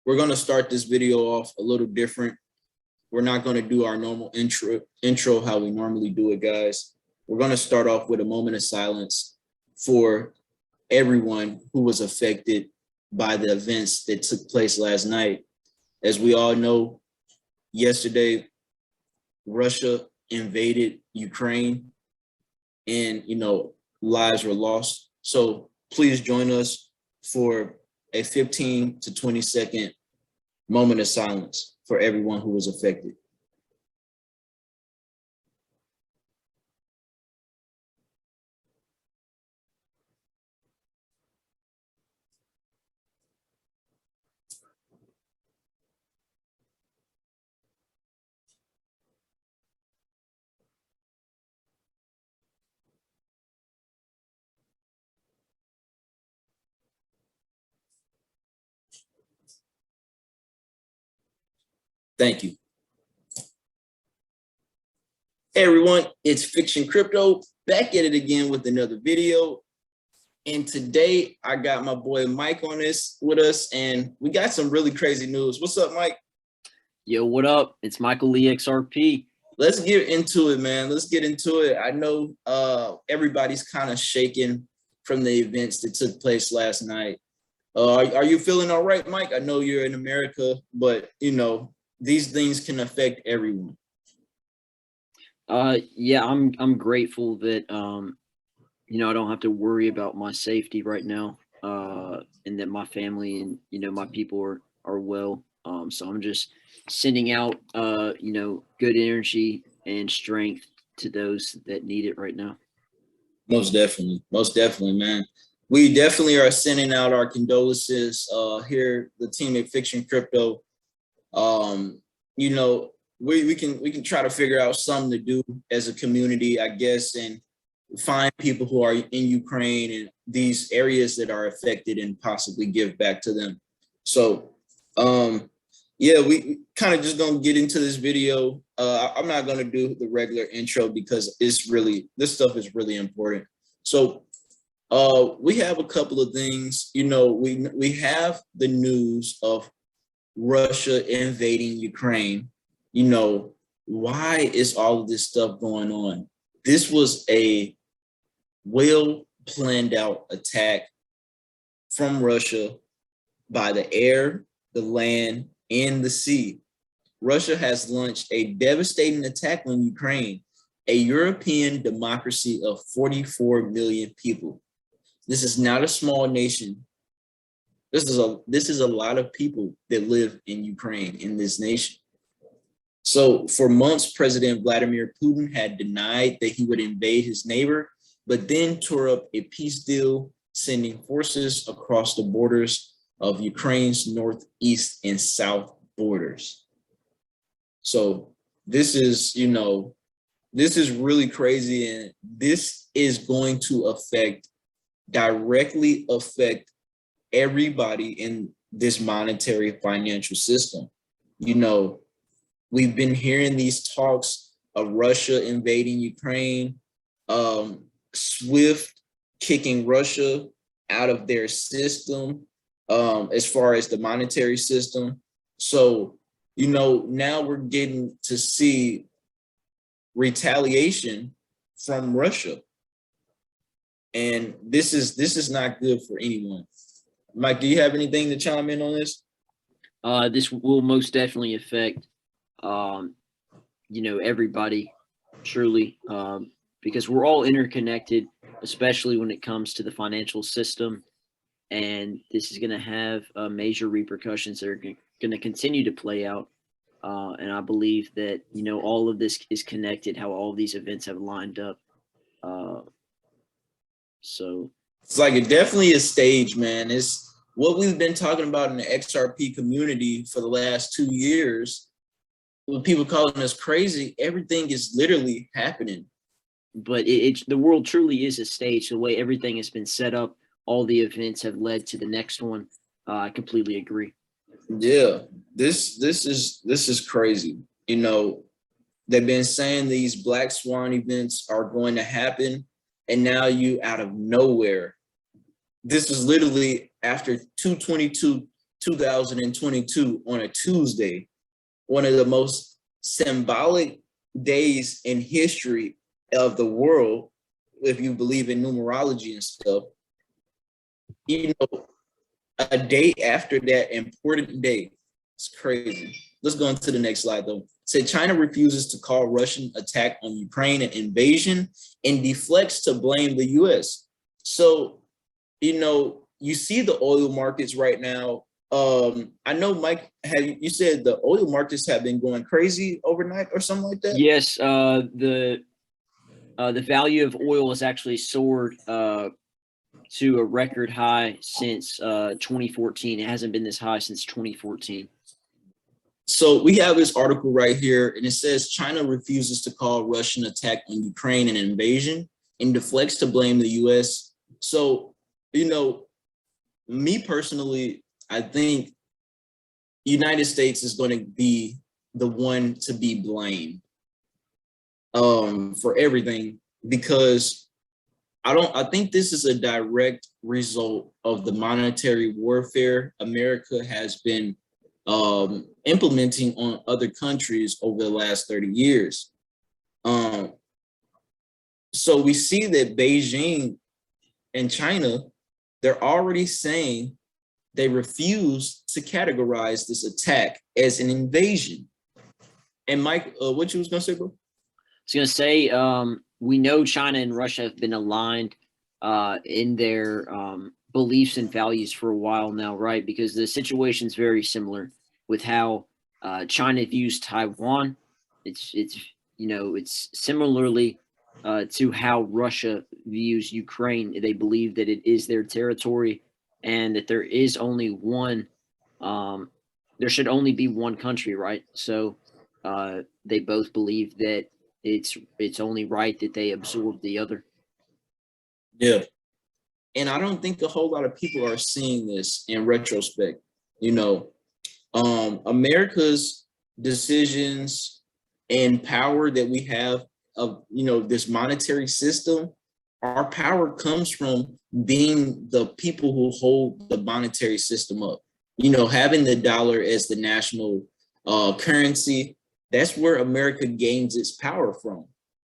we're going to start this video off a little different. We're not going to do our normal intro how we normally do it, guys. We're going to start off with a moment of silence for everyone who was affected by the events that took place last night. As we all know, yesterday, Russia invaded Ukraine and, lives were lost. So please join us for a 15 to 20 second moment of silence for everyone who was affected. Thank you. Hey everyone, it's Fiktxun Crypto back at it again with another video. And today I got my boy Mike on this with us, and we got some really crazy news. What's up, Mike? Yo, what up? It's Michael Lee XRP. Let's get into it, man. Let's get into it. I know everybody's kind of shaken from the events that took place last night. Are you feeling all right, Mike? I know you're in America, but these things can affect everyone. Yeah, I'm grateful that I don't have to worry about my safety right now, and that my family and my people are well. So I'm just sending out good energy and strength to those that need it right now. Most definitely, man. We definitely are sending out our condolences here, the team at Fiktxun Crypto. We can try to figure out something to do as a community, I guess, and find people who are in Ukraine and these areas that are affected and possibly give back to them. So, yeah, we kind of just gonna get into this video. I'm not gonna do the regular intro because this stuff is really important. So, we have a couple of things. We have the news of Russia invading Ukraine. Why is all of this stuff going on? This was a well planned out attack from Russia by the air, the land, and the sea. Russia has launched a devastating attack on Ukraine, a European democracy of 44 million people. This is not a small nation. This is a lot of people that live in Ukraine, in this nation. So for months, President Vladimir Putin had denied that he would invade his neighbor, but then tore up a peace deal, sending forces across the borders of Ukraine's northeast and south borders. So this is really crazy, and this is going to directly affect everybody in this monetary financial system. We've been hearing these talks of Russia invading Ukraine, SWIFT kicking Russia out of their system, as far as the monetary system. So, now we're getting to see retaliation from Russia. And this is not good for anyone. Mike, do you have anything to chime in on this? This will most definitely affect everybody, truly, because we're all interconnected, especially when it comes to the financial system. And this is going to have major repercussions that are going to continue to play out. And I believe that, all of this is connected, how all of these events have lined up. So it's like it definitely is staged, man. It's what we've been talking about in the XRP community for the last 2 years. With people calling us crazy, everything is literally happening. But the world truly is a stage. The way everything has been set up, all the events have led to the next one. I completely agree. Yeah, this is crazy. They've been saying these black swan events are going to happen, and now you out of nowhere. This is literally after 222 2022 on a Tuesday, one of the most symbolic days in history of the world, if you believe in numerology and stuff. You know, a day after that important day, it's crazy. Let's go on to the next slide though. Said China refuses to call Russian attack on Ukraine an invasion and deflects to blame the US. So, you know, you see the oil markets right now. I know, Mike, you said the oil markets have been going crazy overnight or something like that? Yes, the value of oil has actually soared to a record high since 2014. It hasn't been this high since 2014. So we have this article right here, and it says China refuses to call Russian attack on Ukraine an invasion and deflects to blame the US. So, you know, me personally, I think United States is going to be the one to be blamed for everything, because I think this is a direct result of the monetary warfare America has been implementing on other countries over the last 30 years. So we see that Beijing and China, they're already saying they refuse to categorize this attack as an invasion. And Mike, what you was gonna say, bro? I was gonna say, we know China and Russia have been aligned in their beliefs and values for a while now, right? Because the situation is very similar with how China views Taiwan. It's you know, it's similarly to how Russia views Ukraine. They believe that it is their territory and that there is only one. There should only be one country, right? So they both believe that it's only right that they absorb the other. Yeah. And I don't think a whole lot of people are seeing this in retrospect. You know, America's decisions and power that we have of, you know, this monetary system, our power comes from being the people who hold the monetary system up. You know, having the dollar as the national currency, that's where America gains its power from.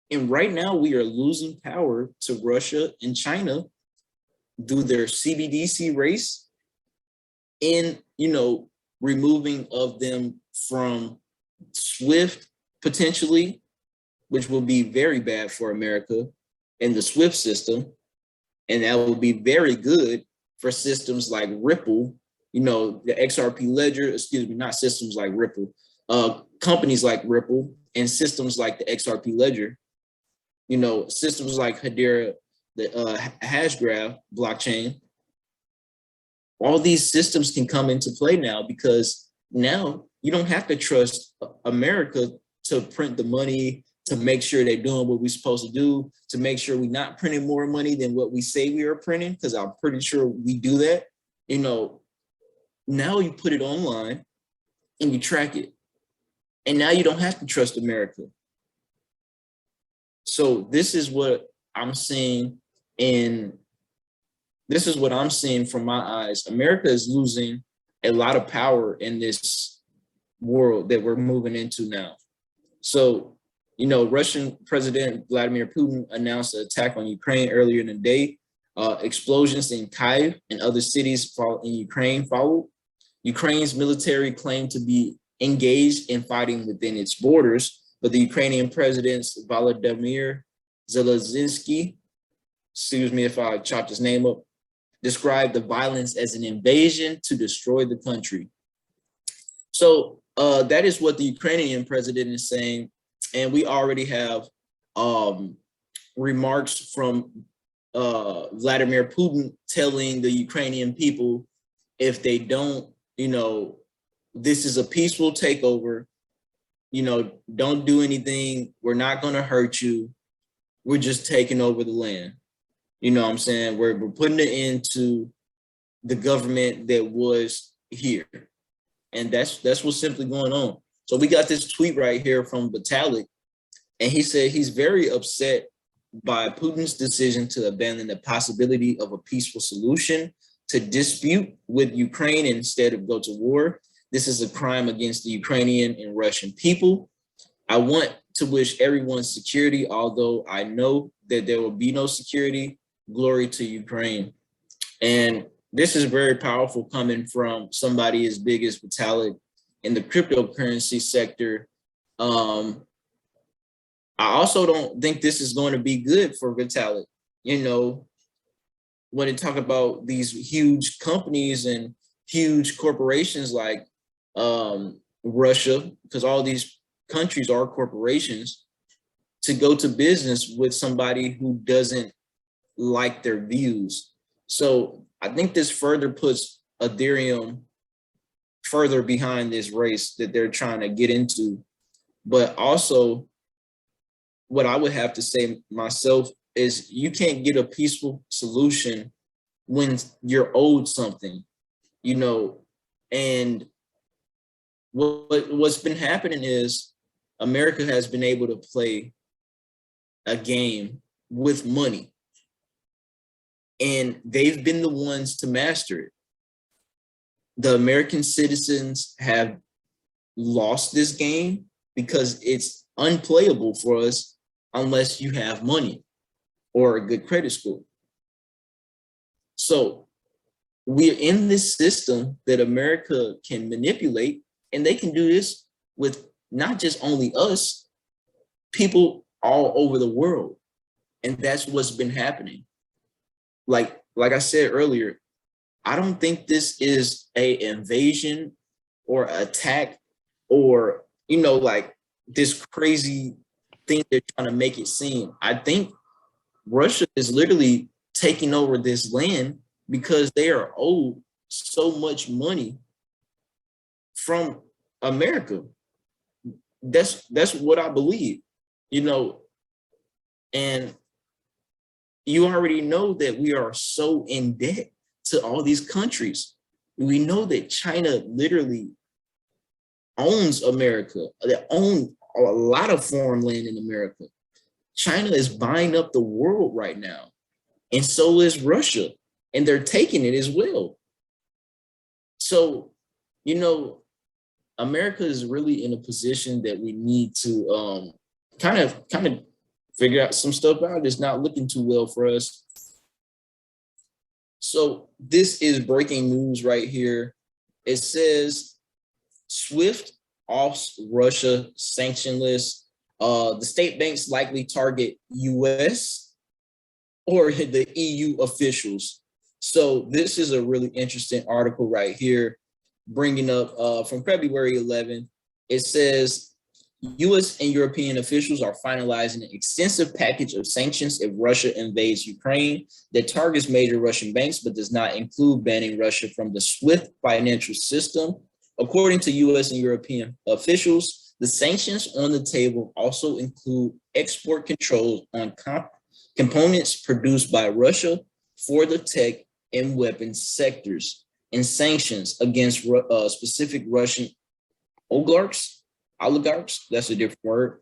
And right now we are losing power to Russia and China through their CBDC race and, you know, removing of them from SWIFT potentially, which will be very bad for America and the SWIFT system. And that will be very good for systems like Ripple, you know, the XRP ledger, excuse me, not systems like Ripple, companies like Ripple and systems like the XRP ledger, you know, systems like Hedera, the Hashgraph blockchain. All these systems can come into play now, because now you don't have to trust America to print the money, to make sure they're doing what we're supposed to do, to make sure we're not printing more money than what we say we are printing, because I'm pretty sure we do that. You know, now you put it online and you track it. And now you don't have to trust America. So this is what I'm seeing, and this is what I'm seeing from my eyes. America is losing a lot of power in this world that we're moving into now. So, you know, Russian President Vladimir Putin announced an attack on Ukraine earlier in the day. Explosions in Kyiv and other cities in Ukraine followed. Ukraine's military claimed to be engaged in fighting within its borders, but the Ukrainian President Volodymyr Zelensky, excuse me if I chopped his name up, described the violence as an invasion to destroy the country. So that is what the Ukrainian president is saying. And we already have remarks from Vladimir Putin telling the Ukrainian people, if they don't, you know, this is a peaceful takeover, you know, don't do anything. We're not going to hurt you. We're just taking over the land. You know what I'm saying? We're putting it into the government that was here. And that's what's simply going on. So we got this tweet right here from Vitalik, and he said he's very upset by Putin's decision to abandon the possibility of a peaceful solution to dispute with Ukraine instead of go to war. This is a crime against the Ukrainian and Russian people. I want to wish everyone security, although I know that there will be no security. Glory to Ukraine. And this is very powerful coming from somebody as big as Vitalik in the cryptocurrency sector. I also don't think this is going to be good for Vitalik. You know, when you talk about these huge companies and huge corporations like Russia, because all these countries are corporations, to go to business with somebody who doesn't like their views. So I think this further puts Ethereum further behind this race that they're trying to get into. But also, what I would have to say myself is you can't get a peaceful solution when you're owed something, you know. And what's been happening is America has been able to play a game with money, and they've been the ones to master it. The American citizens have lost this game because it's unplayable for us unless you have money or a good credit score. So we're in this system that America can manipulate, and they can do this with not just only us, people all over the world. And that's what's been happening. Like I said earlier, I don't think this is a invasion or attack or, you know, like this crazy thing they're trying to make it seem. I think Russia is literally taking over this land because they are owed so much money from America. That's what I believe, you know. And you already know that we are so in debt to all these countries. We know that China literally owns America. They own a lot of foreign land in America. China is buying up the world right now, and so is Russia, and they're taking it as well. So, you know, America is really in a position that we need to kind of figure out some stuff out. It's not looking too well for us. So this is breaking news right here. It says SWIFT off Russia sanction list. The state banks likely target US or the EU officials. So this is a really interesting article right here, bringing up from February 11th. It says US and European officials are finalizing an extensive package of sanctions if Russia invades Ukraine that targets major Russian banks, but does not include banning Russia from the SWIFT financial system. According to US and European officials, the sanctions on the table also include export controls on components produced by Russia for the tech and weapons sectors, and sanctions against specific Russian oligarchs, that's a different word.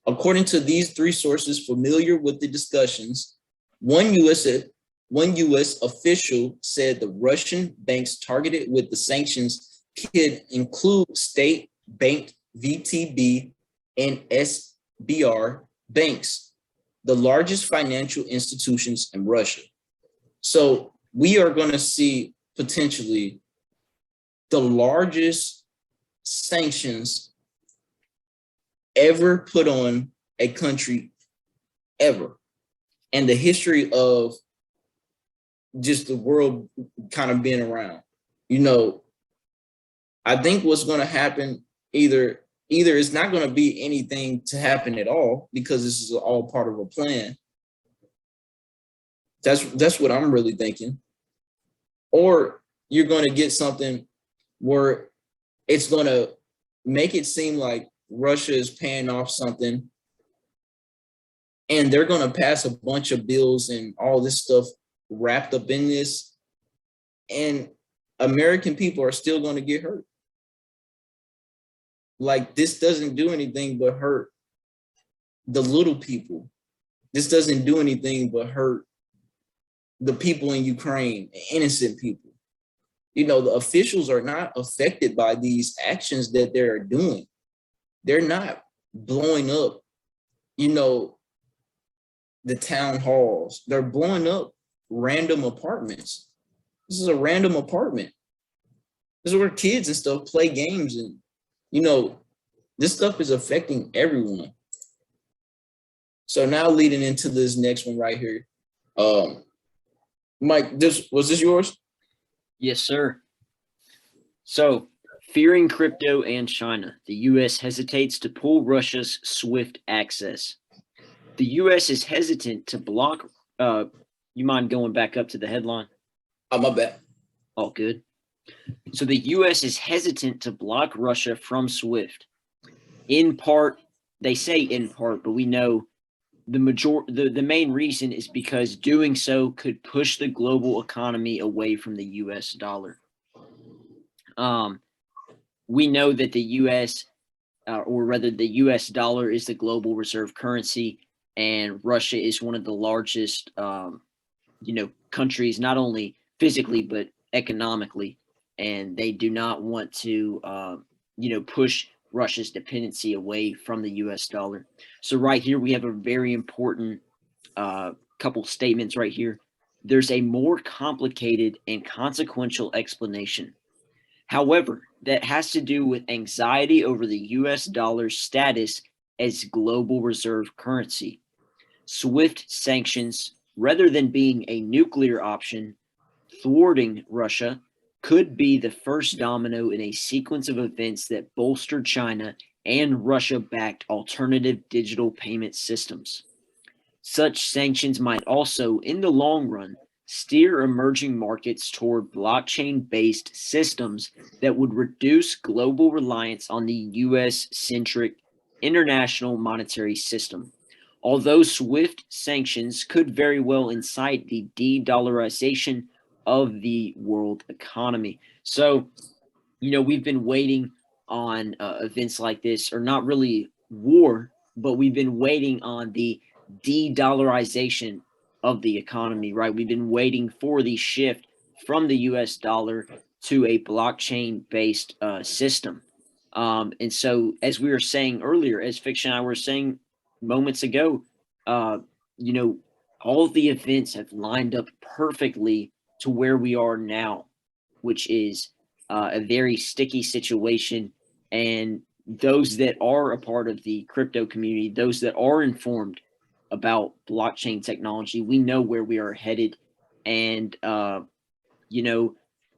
According to these three sources familiar with the discussions, one US official said the Russian banks targeted with the sanctions could include state-banked VTB and SBR banks, the largest financial institutions in Russia. So we are going to see potentially the largest sanctions ever put on a country ever, and the history of just the world kind of being around. You know, I think what's going to happen, either it's not going to be anything to happen at all because this is all part of a plan. That's what I'm really thinking. Or you're going to get something where it's going to make it seem like Russia is paying off something, and they're going to pass a bunch of bills and all this stuff wrapped up in this, and American people are still going to get hurt. Like, this doesn't do anything but hurt the little people. This doesn't do anything but hurt the people in Ukraine, innocent people. You know, the officials are not affected by these actions that they're doing. They're not blowing up, you know, the town halls. They're blowing up random apartments. This is a random apartment. This is where kids and stuff play games. And, you know, this stuff is affecting everyone. So now leading into this next one right here. Mike, was this yours? Yes, sir. So, fearing crypto and China, the U.S. hesitates to pull Russia's SWIFT access. The U.S. is hesitant to block. You mind going back up to the headline? Oh, my bad. All good. So the U.S. is hesitant to block Russia from SWIFT. In part, they say in part, but we know the main reason is because doing so could push the global economy away from the U.S. dollar. We know that the U.S. Or rather the U.S. dollar is the global reserve currency, and Russia is one of the largest, countries, not only physically but economically, and they do not want to, push Russia's dependency away from the U.S. dollar. So right here we have a very important couple statements right here. There's a more complicated and consequential explanation. However, that has to do with anxiety over the U.S. dollar's status as global reserve currency. SWIFT sanctions, rather than being a nuclear option, thwarting Russia could be the first domino in a sequence of events that bolster China and Russia-backed alternative digital payment systems. Such sanctions might also, in the long run, steer emerging markets toward blockchain-based systems that would reduce global reliance on the U.S.-centric international monetary system. Although SWIFT sanctions could very well incite the de-dollarization of the world economy. So, we've been waiting on events like this, or not really war, but we've been waiting on the de-dollarization of the economy, right? We've been waiting for the shift from the US dollar to a blockchain-based system. And so, as we were saying earlier, as Fiktxun and I were saying moments ago, all of the events have lined up perfectly to where we are now, which is a very sticky situation. And those that are a part of the crypto community, those that are informed about blockchain technology, we know where we are headed. And,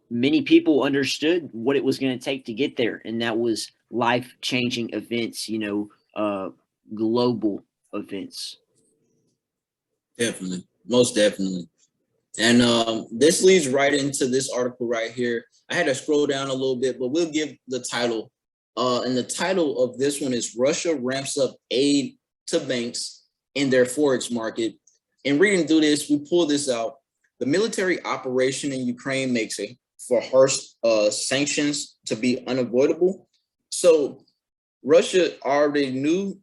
many people understood what it was going to take to get there. And that was life-changing events, global events. Definitely, most definitely. And this leads right into this article right here. I had to scroll down a little bit, but we'll give the title. And the title of this one is Russia Ramps Up Aid to Banks in Their Forex Market. And reading through this, we pull this out. The military operation in Ukraine makes it for harsh sanctions to be unavoidable. So Russia already knew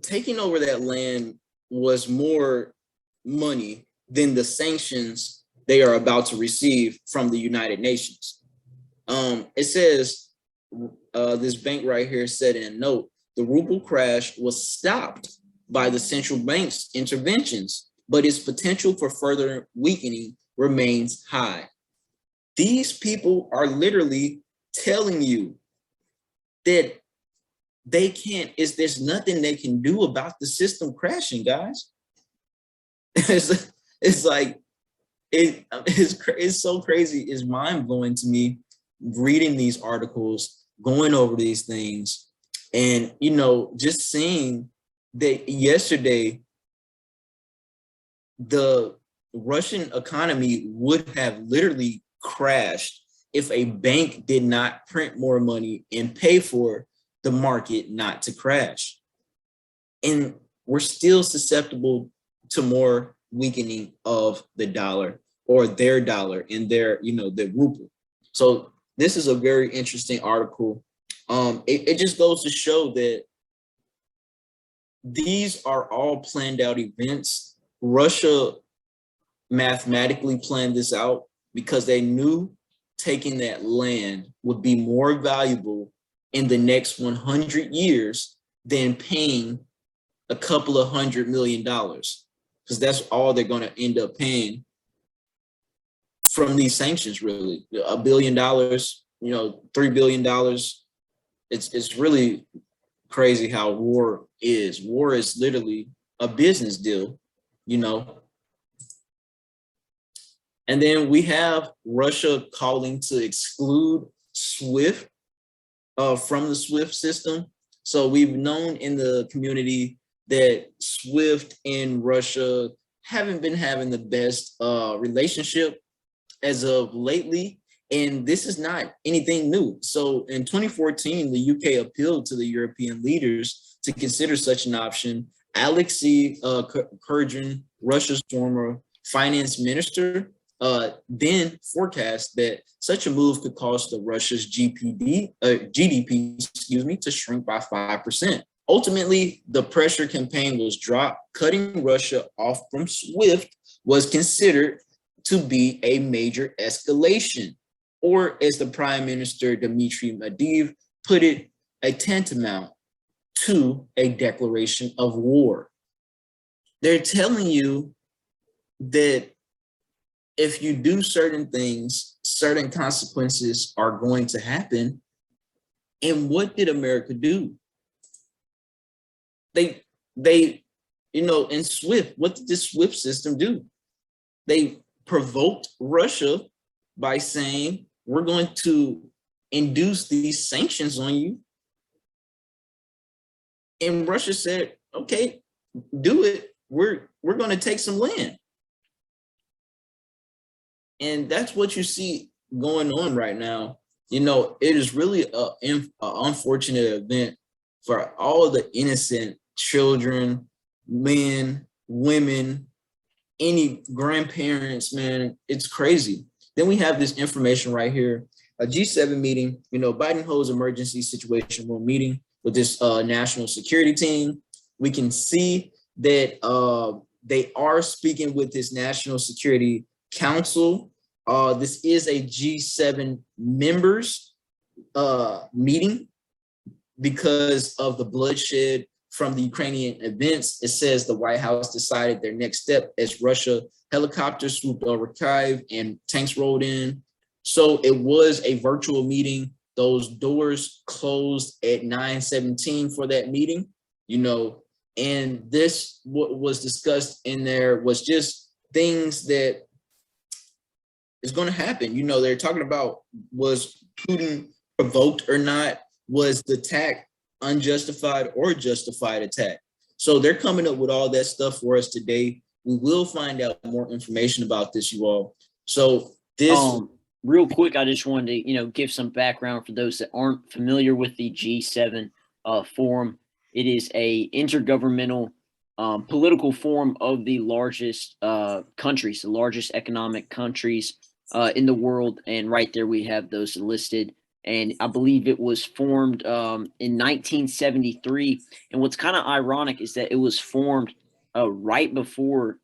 taking over that land was more money than the sanctions they are about to receive from the United Nations. It says, this bank right here said in a note, the ruble crash was stopped by the central bank's interventions, but its potential for further weakening remains high. These people are literally telling you that there's nothing they can do about the system crashing, guys. It's like, it's so crazy. It's mind blowing to me reading these articles, going over these things, and, just seeing that yesterday, the Russian economy would have literally crashed if a bank did not print more money and pay for the market not to crash. And we're still susceptible to more weakening of the dollar or their dollar in their, the ruble. So this is a very interesting article. It just goes to show that these are all planned out events. Russia mathematically planned this out because they knew taking that land would be more valuable in the next 100 years than paying a couple of $100 million, because that's all they're going to end up paying from these sanctions. Really, $1 billion, $3 billion. It's really crazy how war is. War is literally a business deal, And then we have Russia calling to exclude SWIFT from the SWIFT system. So we've known in the community that SWIFT and Russia haven't been having the best relationship as of lately. And this is not anything new. So in 2014, the UK appealed to the European leaders to consider such an option. Alexei Kurgan, Russia's former finance minister, then forecast that such a move could cause the Russia's GDP, to shrink by 5%. Ultimately, the pressure campaign was dropped. Cutting Russia off from SWIFT was considered to be a major escalation, or as the Prime Minister Dmitry Medvedev put it, a tantamount to a declaration of war. They're telling you that if you do certain things, certain consequences are going to happen. And what did America do? They in SWIFT, what did this SWIFT system do? They provoked Russia by saying, we're going to induce these sanctions on you. And Russia said, okay, do it. We're going to take some land. And that's what you see going on right now. It is really an unfortunate event for all the innocent children, men, women, any grandparents, man. It's crazy. Then we have this information right here, a G7 meeting. Biden holds emergency situation room meeting with this national security team. We can see that they are speaking with this National Security Council. This is a G7 members meeting because of the bloodshed from the Ukrainian events. It says the White House decided their next step as Russia helicopters swooped over Kyiv and tanks rolled in. So it was a virtual meeting. Those doors closed at 9:17 for that meeting, and this, what was discussed in there was just things that is going to happen. They're talking about, was Putin provoked or not? Was the attack unjustified or justified attack? So they're coming up with all that stuff for us today. We will find out more information about this, you all. So this real quick, I just wanted to, give some background for those that aren't familiar with the G7 forum. It is a intergovernmental political forum of the largest countries, the largest economic countries in the world. And right there we have those listed. And I believe it was formed in 1973. And what's kind of ironic is that it was formed right before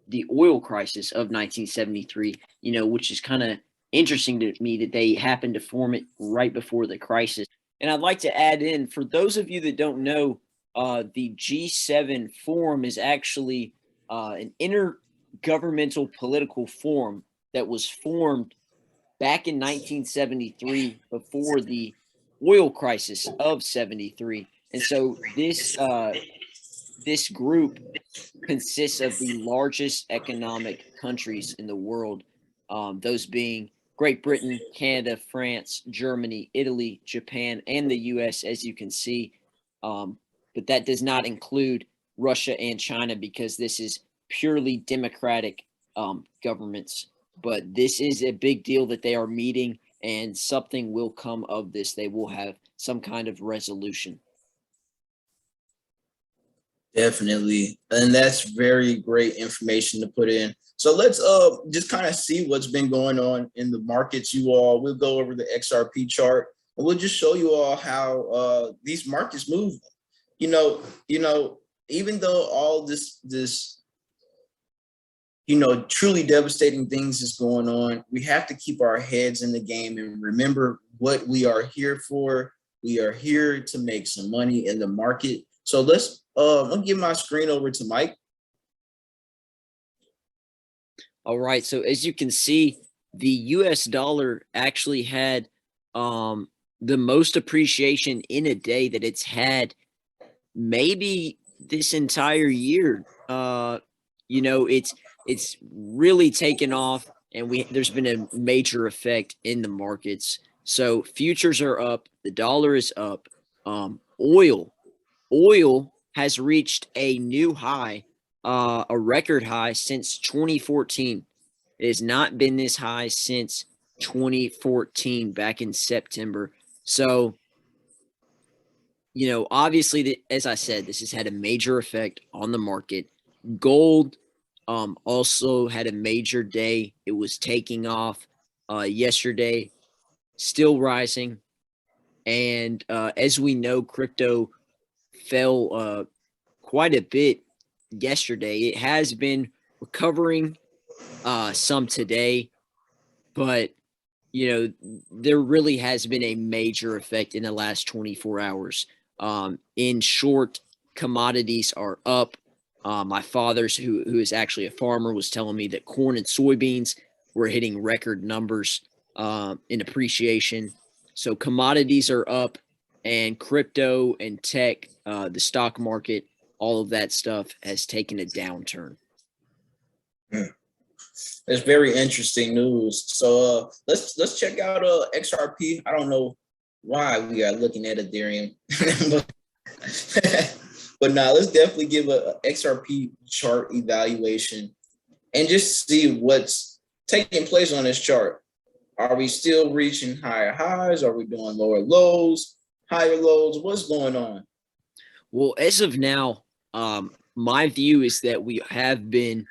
the oil crisis of 1973, which is kind of interesting to me that they happened to form it right before the crisis. And I'd like to add in, for those of you that don't know, the G7 forum is actually an intergovernmental political forum that was formed back in 1973 before the oil crisis of 73. And so this group consists of the largest economic countries in the world, those being Great Britain, Canada, France, Germany, Italy, Japan, and the US, as you can see. But that does not include Russia and China, because this is purely democratic governments. But this is a big deal that they are meeting, and something will come of this. They will have some kind of resolution. Definitely. And that's very great information to put in. So let's just kind of see what's been going on in the markets, you all. We'll go over the XRP chart, and we'll just show you all how these markets move. Even though all this truly devastating things is going on. We have to keep our heads in the game and remember what we are here for. We are here to make some money in the market. So I'll give my screen over to Mike. All right. So as you can see, the US dollar actually had the most appreciation in a day that it's had maybe this entire year. It's really taken off, and there's been a major effect in the markets. So futures are up, the dollar is up. Oil has reached a new high, a record high since 2014. It has not been this high since 2014, back in September. So, obviously, as I said, this has had a major effect on the market. Gold also had a major day. It was taking off yesterday, still rising. And as we know, crypto fell quite a bit yesterday. It has been recovering some today, but there really has been a major effect in the last 24 hours. In short, commodities are up. My father's, who is actually a farmer, was telling me that corn and soybeans were hitting record numbers in appreciation. So commodities are up, and crypto and tech, the stock market, all of that stuff has taken a downturn. It's very interesting news. So let's check out XRP. I don't know why we are looking at Ethereum, but now let's definitely give a XRP chart evaluation and just see what's taking place on this chart. Are we still reaching higher highs? Are we doing lower lows, higher lows? What's going on? Well, as of now, my view is that we have been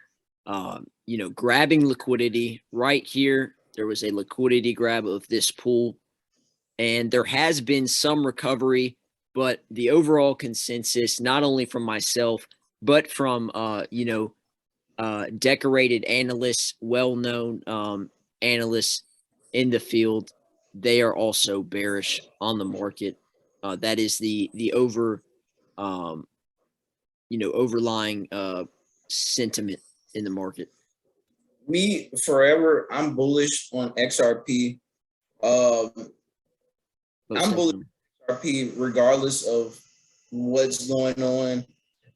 grabbing liquidity right here. There was a liquidity grab of this pool, and there has been some recovery, but the overall consensus, not only from myself, but from, decorated analysts, well-known analysts in the field, they are also bearish on the market. That is the overlying sentiment in the market. I'm bullish on XRP. I'm bullish on XRP regardless of what's going on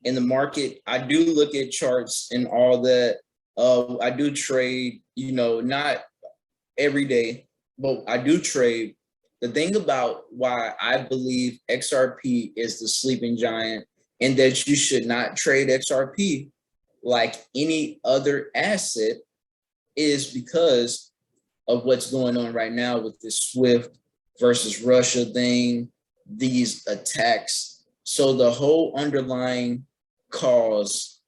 in the market. I do look at charts and all that. I do trade, not every day, but I do trade. The thing about why I believe XRP is the sleeping giant and that you should not trade XRP like any other asset is because of what's going on right now with this SWIFT versus Russia thing, these attacks. So the whole underlying cause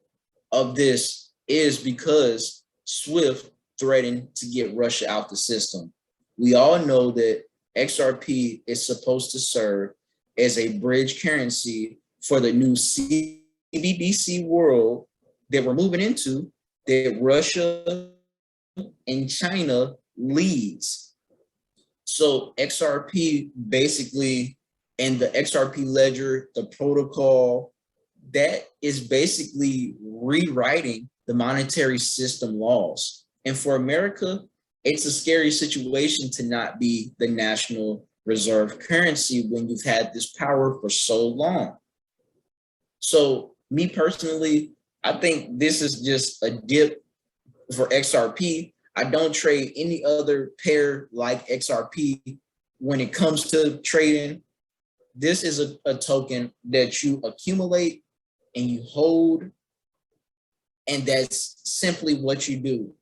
of this is because SWIFT threatened to get Russia out the system. We all know that XRP is supposed to serve as a bridge currency for the new CBDC world that we're moving into, that Russia and China leads. So XRP basically, and the XRP ledger, the protocol, that is basically rewriting the monetary system laws. And for America, it's a scary situation to not be the national reserve currency when you've had this power for so long. So me personally, I think this is just a dip for XRP. I don't trade any other pair like XRP when it comes to trading. This is a token that you accumulate and you hold, and that's simply what you do.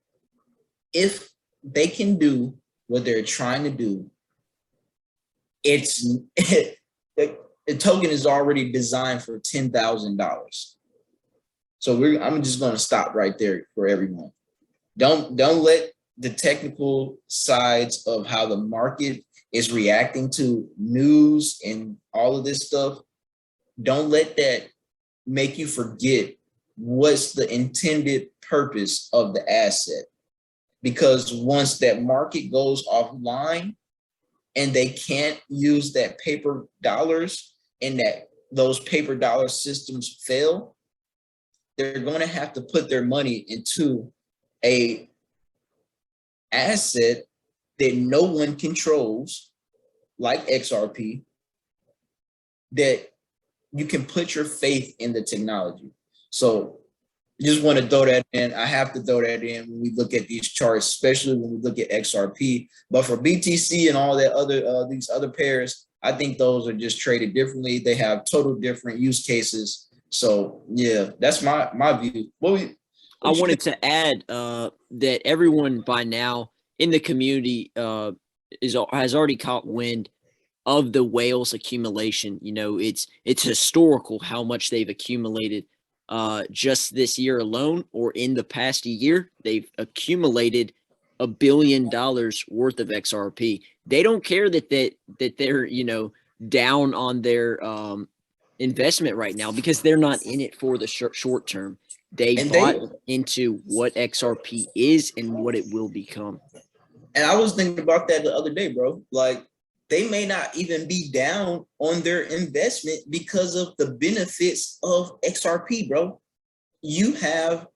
If they can do what they're trying to do, the token is already designed for $10,000. So I'm just going to stop right there for everyone. Don't let the technical sides of how the market is reacting to news and all of this stuff, don't let that make you forget what's the intended purpose of the asset. Because once that market goes offline and they can't use that paper dollars and that those paper dollar systems fail, they're going to have to put their money into a asset that no one controls, like XRP, that you can put your faith in the technology. So just want to throw that in. I have to throw that in when we look at these charts, especially when we look at XRP. But for BTC and all that other these other pairs, I think those are just traded differently. They have total different use cases. So yeah, that's my view. I wanted to add that everyone by now in the community has already caught wind of the whales accumulation. You know, it's historical how much they've accumulated just this year alone, or in the past year. They've accumulated $1 billion worth of XRP. They don't care that they're, you know, down on their investment right now, because they're not in it for the short term. They bought into what XRP is and what it will become. And I was thinking about that the other day, bro. Like, they may not even be down on their investment because of the benefits of XRP, bro. You have,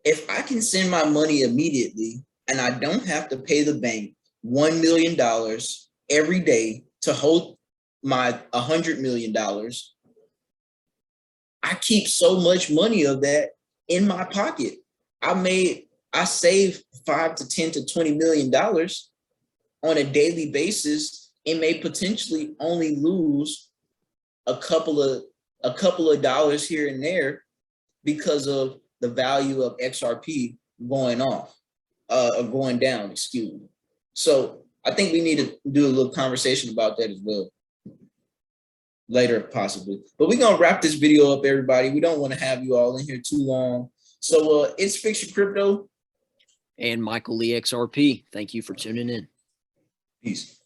if I can send my money immediately and I don't have to pay the bank $1 million every day to hold my $100 million, I keep so much money of that in my pocket. I save $5 to $10 to $20 million on a daily basis, and may potentially only lose a couple of dollars here and there because of the value of XRP going down, excuse me. So I think we need to do a little conversation about that as well later, possibly. But we're gonna wrap this video up, everybody. We don't want to have you all in here too long. So it's Fiktxun Crypto and Michael Lee XRP. Thank you for tuning in. Peace.